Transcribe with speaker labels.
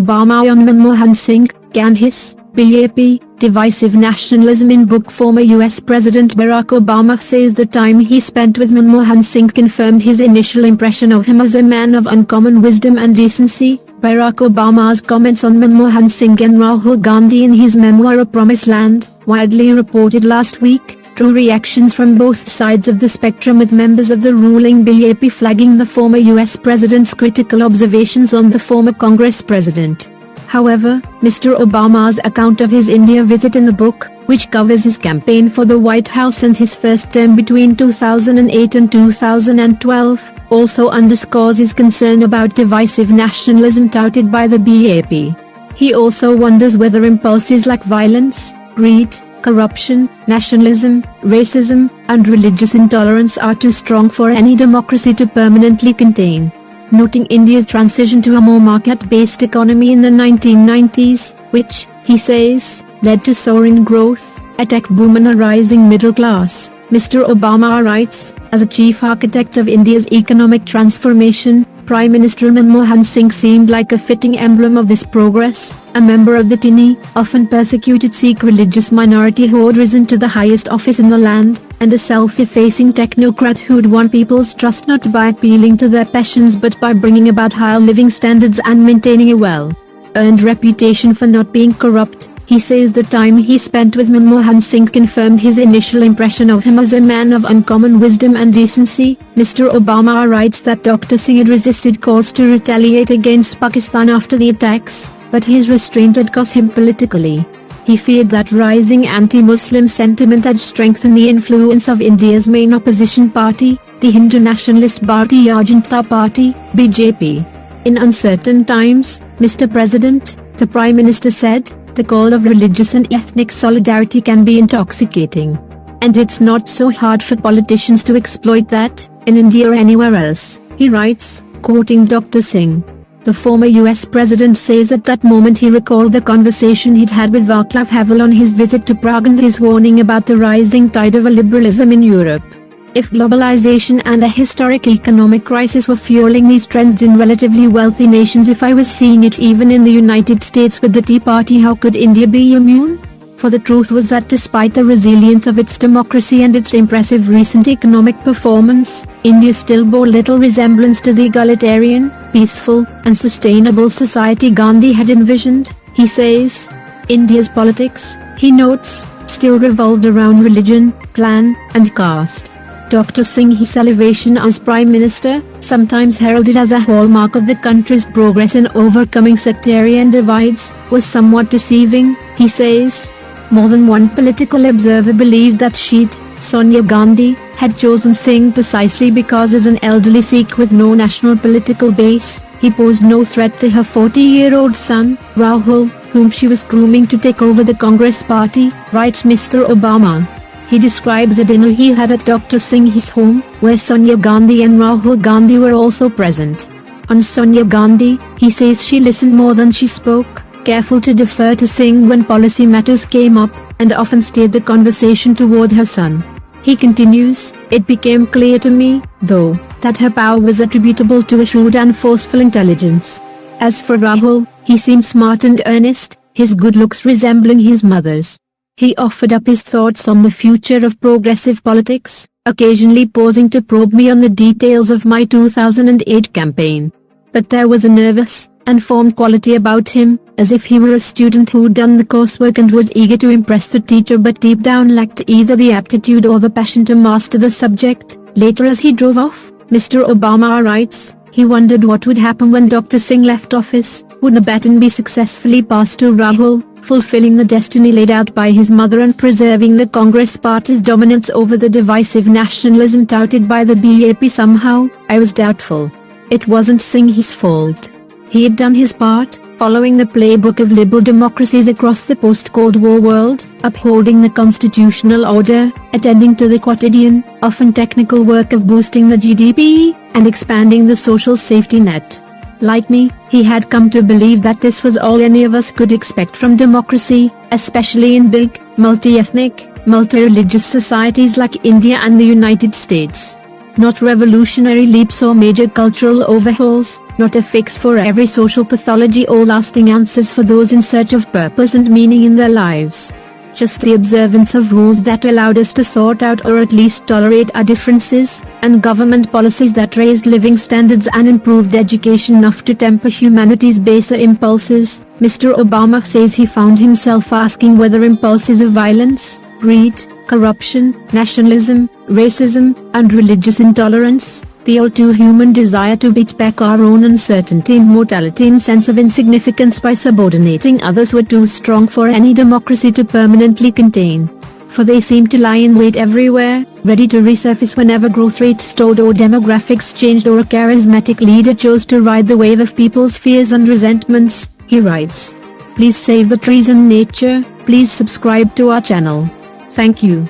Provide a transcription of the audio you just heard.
Speaker 1: Obama on Manmohan Singh, Gandhis, BJP, Divisive Nationalism. In book, former US President Barack Obama says the time he spent with Manmohan Singh confirmed his initial impression of him as a man of uncommon wisdom and decency. Barack Obama's comments on Manmohan Singh and Rahul Gandhi in his memoir A Promised Land, widely reported last week, drew reactions from both sides of the spectrum, with members of the ruling BJP flagging the former US president's critical observations on the former Congress president. However, Mr. Obama's account of his India visit in the book, which covers his campaign for the White House and his first term between 2008 and 2012, also underscores his concern about divisive nationalism touted by the BJP. He also wonders whether impulses like violence, greed, corruption, nationalism, racism, and religious intolerance are too strong for any democracy to permanently contain. Noting India's transition to a more market-based economy in the 1990s, which, he says, led to soaring growth, a tech boom and a rising middle class, Mr. Obama writes, as a chief architect of India's economic transformation, Prime Minister Manmohan Singh seemed like a fitting emblem of this progress, a member of the tiny, often persecuted Sikh religious minority who had risen to the highest office in the land, and a self-effacing technocrat who'd won people's trust not by appealing to their passions but by bringing about higher living standards and maintaining a well-earned reputation for not being corrupt. He says the time he spent with Manmohan Singh confirmed his initial impression of him as a man of uncommon wisdom and decency. Mr. Obama writes that Dr. Singh had resisted calls to retaliate against Pakistan after the attacks, but his restraint had cost him politically. He feared that rising anti-Muslim sentiment had strengthened the influence of India's main opposition party, the Hindu nationalist Bharatiya Janata Party, BJP. In uncertain times, Mr. President, the Prime Minister said, the call of religious and ethnic solidarity can be intoxicating. And it's not so hard for politicians to exploit that, in India or anywhere else, he writes, quoting Dr. Singh. The former US president says at that moment he recalled the conversation he'd had with Václav Havel on his visit to Prague and his warning about the rising tide of liberalism in Europe. If globalization and a historic economic crisis were fueling these trends in relatively wealthy nations, if I was seeing it even in the United States with the Tea Party, how could India be immune? For the truth was that despite the resilience of its democracy and its impressive recent economic performance, India still bore little resemblance to the egalitarian, peaceful, and sustainable society Gandhi had envisioned. He says, India's politics, he notes, still revolved around religion, clan, and caste. Dr. Singh's elevation as Prime Minister, sometimes heralded as a hallmark of the country's progress in overcoming sectarian divides, was somewhat deceiving, he says. More than one political observer believed that she'd, Sonia Gandhi, had chosen Singh precisely because as an elderly Sikh with no national political base, he posed no threat to her 40-year-old son, Rahul, whom she was grooming to take over the Congress party, writes Mr. Obama. He describes a dinner he had at Dr. Singh's home, where Sonia Gandhi and Rahul Gandhi were also present. On Sonia Gandhi, he says she listened more than she spoke, careful to defer to Singh when policy matters came up, and often steered the conversation toward her son. He continues, it became clear to me, though, that her power was attributable to a shrewd and forceful intelligence. As for Rahul, he seemed smart and earnest, his good looks resembling his mother's. He offered up his thoughts on the future of progressive politics, occasionally pausing to probe me on the details of my 2008 campaign. But there was a nervous and formed quality about him, as if he were a student who'd done the coursework and was eager to impress the teacher but deep down lacked either the aptitude or the passion to master the subject. Later, as he drove off, Mr. Obama writes, he wondered what would happen when Dr. Singh left office. Would the baton be successfully passed to Rahul, fulfilling the destiny laid out by his mother and preserving the Congress party's dominance over the divisive nationalism touted by the BJP? Somehow, I was doubtful. It wasn't Singh's fault. He had done his part, following the playbook of liberal democracies across the post-Cold War world, upholding the constitutional order, attending to the quotidian, often technical work of boosting the GDP, and expanding the social safety net. Like me, he had come to believe that this was all any of us could expect from democracy, especially in big, multi-ethnic, multi-religious societies like India and the United States. Not revolutionary leaps or major cultural overhauls, not a fix for every social pathology or lasting answers for those in search of purpose and meaning in their lives. Just the observance of rules that allowed us to sort out or at least tolerate our differences, and government policies that raised living standards and improved education enough to temper humanity's baser impulses. Mr. Obama says he found himself asking whether impulses of violence, greed, corruption, nationalism, racism, and religious intolerance, the all-too-human desire to beat back our own uncertainty and mortality and sense of insignificance by subordinating others, were too strong for any democracy to permanently contain. For they seem to lie in wait everywhere, ready to resurface whenever growth rates stalled or demographics changed or a charismatic leader chose to ride the wave of people's fears and resentments, he writes. Please save the trees and nature, please subscribe to our channel. Thank you.